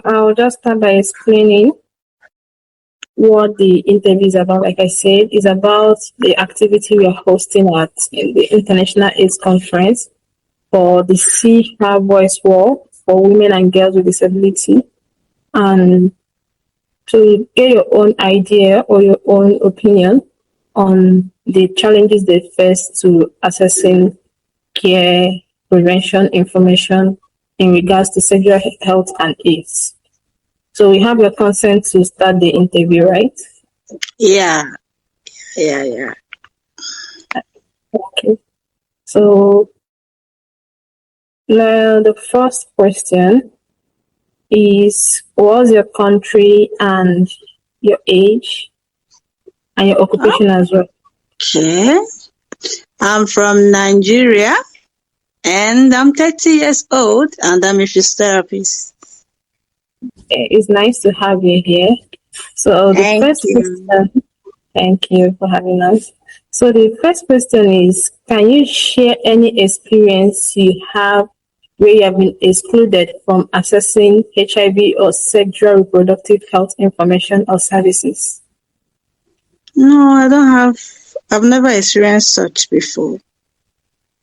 I'll just start by explaining what the interview is about. Like I said, it's about the activity we are hosting at in the International AIDS Conference for the See Her Voice War for women and girls with disability, and to get your own idea or your own opinion on the challenges they face to accessing care, prevention, information in regards to sexual health and AIDS. So we have your consent to start the interview, right? Yeah. Okay. So now the first question is, what's your country and your age and your occupation as well? Okay. I'm from Nigeria and I'm 30 years old and I'm a physiotherapist. It's nice to have you here. So the Thank first you. question, thank you for having us. So the first question is, can you share any experience you have where you have been excluded from accessing HIV or sexual reproductive health information or services? No, I don't have. I've never experienced such before.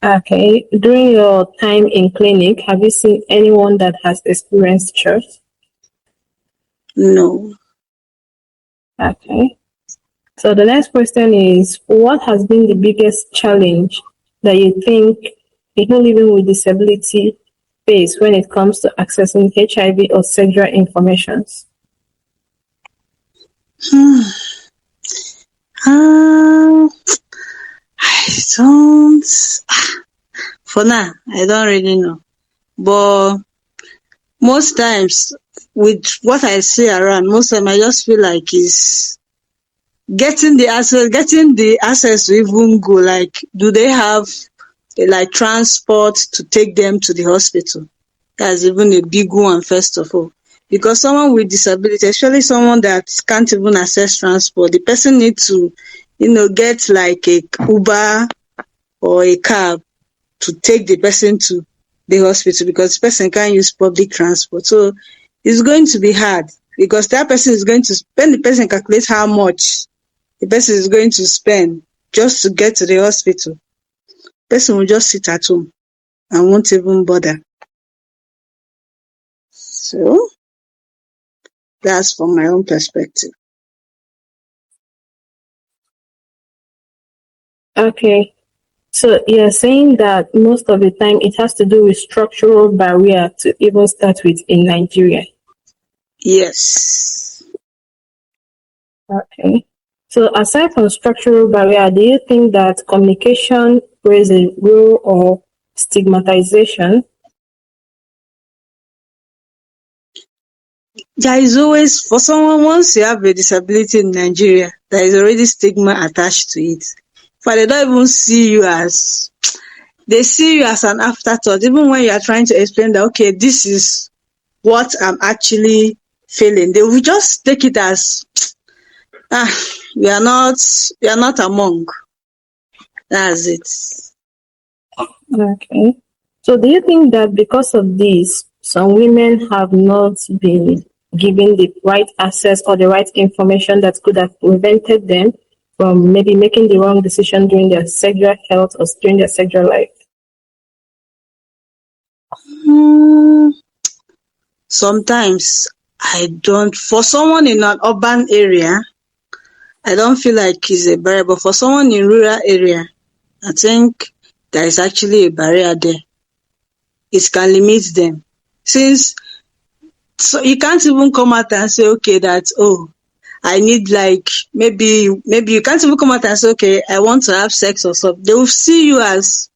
Okay. During your time in clinic, have you seen anyone that has experienced such? No. Okay. So the next question is, what has been the biggest challenge that you think people living with disability face when it comes to accessing HIV or sexual information? I don't. For now, I don't really know. But most times, with what I see around, most time I just feel like it's getting the access to even go. Like, do they have like transport to take them to the hospital? That's even a big one, first of all. Because someone with disability, especially someone that can't even access transport, the person needs to, get like a Uber or a cab to take the person to the hospital because the person can't use public transport. So it's going to be hard because that person is going to spend, the person calculates how much the person is going to spend just to get to the hospital. The person will just sit at home and won't even bother. So that's from my own perspective. Okay. So you're saying that most of the time it has to do with structural barrier to even start with in Nigeria. Yes. Okay. So aside from structural barrier, do you think that communication plays a role or stigmatization? There is always, for someone, once you have a disability in Nigeria, there is already stigma attached to it. But they don't even see you as, they see you as an afterthought, even when you are trying to explain that, okay, this is what I'm actually feeling. They will just take it as, we are not among. That's it. Okay. So do you think that because of this, some women have not been given the right access or the right information that could have prevented them from maybe making the wrong decision during their sexual health or during their sexual life? Sometimes I don't, for someone in an urban area, I don't feel like it's a barrier, but for someone in rural area, I think there is actually a barrier there. It can limit them. Since so you can't even come out and say, okay, that, oh, I need like, maybe you can't even come out and say, okay, I want to have sex or something. They will see you as,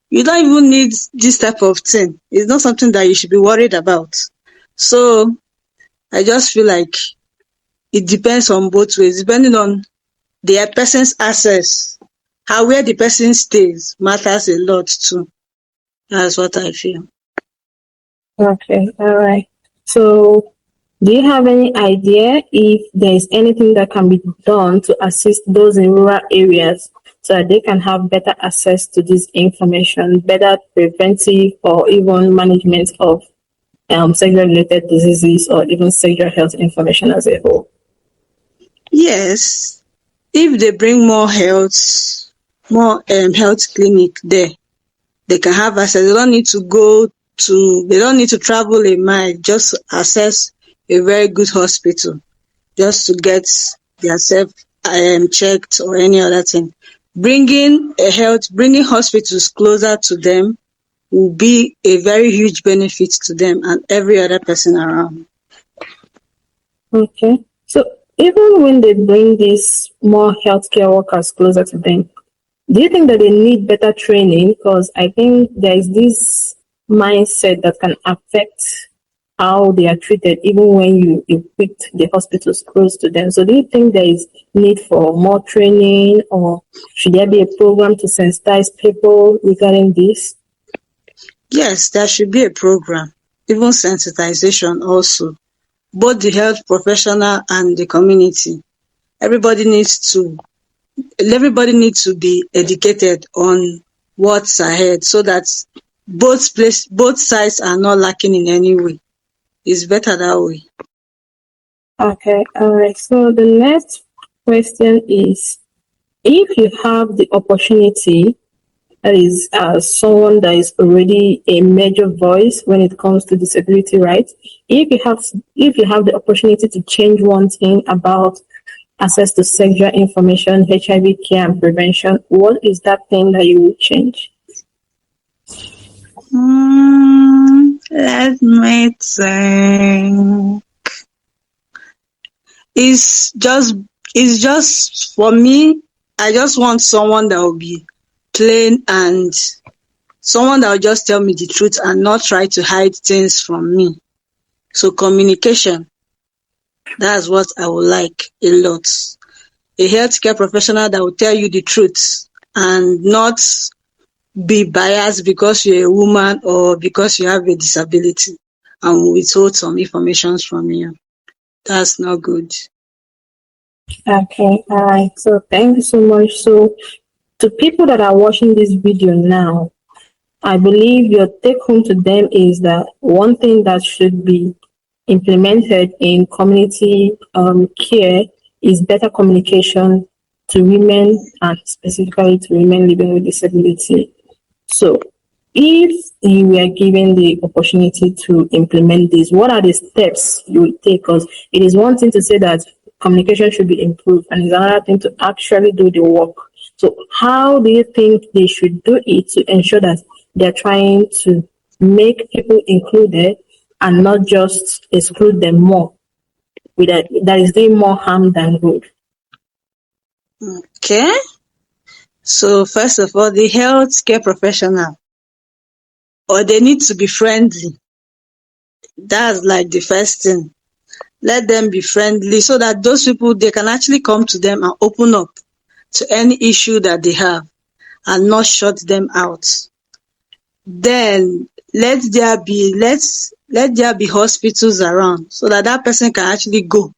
you don't even need this type of thing. It's not something that you should be worried about. So I just feel like it depends on both ways, depending on the person's access. Where the person stays matters a lot too. That's what I feel. Okay, all right. So do you have any idea if there is anything that can be done to assist those in rural areas so that they can have better access to this information, better preventive or even management of sexual related diseases or even sexual health information as a whole? Yes, if they bring more health clinic there, they can have access. They don't need to they don't need to travel a mile just to access a very good hospital just to get themselves checked or any other thing. Bringing hospitals closer to them will be a very huge benefit to them and every other person around. Okay. So even when they bring these more healthcare workers closer to them, do you think that they need better training? Because I think there is this mindset that can affect how they are treated, even when you equip the hospitals close to them. So, do you think there is need for more training, or should there be a program to sensitize people regarding this? Yes, there should be a program, even sensitization also, both the health professional and the community. Everybody needs to everybody needs to be educated on what's ahead so that both sides are not lacking in any way. It's better that way. Okay, all right. So, the next question is, if you have the opportunity, that is someone that is already a major voice when it comes to disability rights. If you have the opportunity to change one thing about access to sexual information, HIV care and prevention, what is that thing that you would change? Let me think. It's just it's just for me, I just want someone that will be plain and someone that will just tell me the truth and not try to hide things from me. So communication, that's what I would like a lot. A healthcare professional that will tell you the truth and not be biased because you're a woman or because you have a disability and withhold some information from you. That's not good. Okay, all right. So thank you so much. So to people that are watching this video now, I believe your take home to them is that one thing that should be implemented in community care is better communication to women and specifically to women living with disability. So, if you were given the opportunity to implement this, what are the steps you would take? Because it is one thing to say that communication should be improved, and it's another thing to actually do the work. So, how do you think they should do it to ensure that they're trying to make people included and not just exclude them more? That is doing more harm than good. Okay. So first of all, the healthcare professional, or they need to be friendly. That's like the first thing. Let them be friendly so that those people, they can actually come to them and open up to any issue that they have and not shut them out. Then let there be hospitals around so that that person can actually go.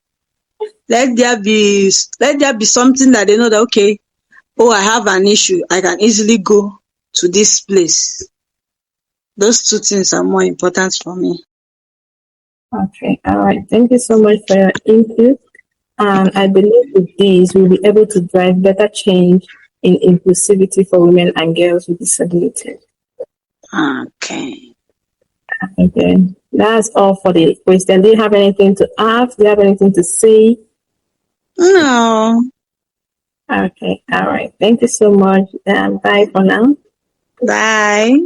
Let there be something that they know that, okay, oh, I have an issue, I can easily go to this place. Those two things are more important for me. Okay, all right. Thank you so much for your input. And I believe with this, we'll be able to drive better change in inclusivity for women and girls with disabilities. Okay. Okay, that's all for the question. Do you have anything to ask? Do you have anything to say? No. Okay, all right. Thank you so much. Bye for now. Bye.